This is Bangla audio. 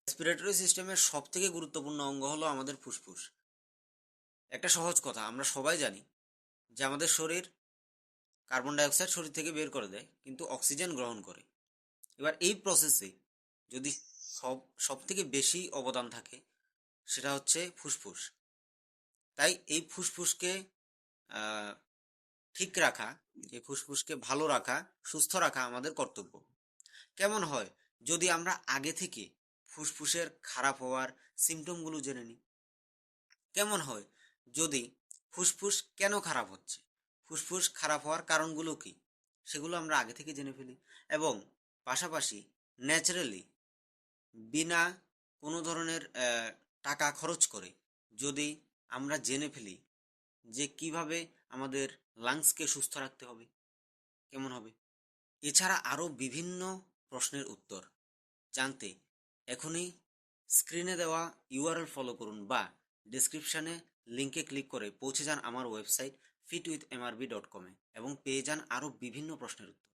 রেসপিরেটরি সিস্টেমের সবথেকে গুরুত্বপূর্ণ অঙ্গ হলো আমাদের ফুসফুস। একটা সহজ কথা আমরা সবাই জানি যে আমাদের শরীর কার্বন ডাইঅক্সাইড শরীর থেকে বের করে দেয় কিন্তু অক্সিজেন গ্রহণ করে। এবার এই প্রসেসে যদি সব থেকে বেশি অবদান থাকে সেটা হচ্ছে ফুসফুস। তাই এই ফুসফুসকে আহ, ঠিক রাখা, এই ফুসফুসকে ভালো রাখা, সুস্থ রাখা আমাদের কর্তব্য। কেমন হয় যদি আমরা আগে থেকে ফুসফুসের খারাপ হওয়ার সিমটমগুলো জেনে নিই? কেমন হয় যদি ফুসফুস কেন খারাপ হচ্ছে, ফুসফুস খারাপ হওয়ার কারণগুলো কি, সেগুলো আমরা আগে থেকে জেনে ফেলি। এবং পাশাপাশি ন্যাচারালি বিনা কোনো ধরনের টাকা খরচ করে যদি আমরা জেনে ফেলি যে কিভাবে আমাদের লাংসকে সুস্থ রাখতে হবে, কেমন হবে? এছাড়া আরও বিভিন্ন প্রশ্নের উত্তর জানতে এখনই স্ক্রিনে দেওয়া ইউআরএল ফলো করুন বা ডেসক্রিপশানে লিঙ্কে ক্লিক করে পৌঁছে যান আমার ওয়েবসাইট fitwithmrb.com-এ এবং পেয়ে যান আরও বিভিন্ন প্রশ্নের উত্তর।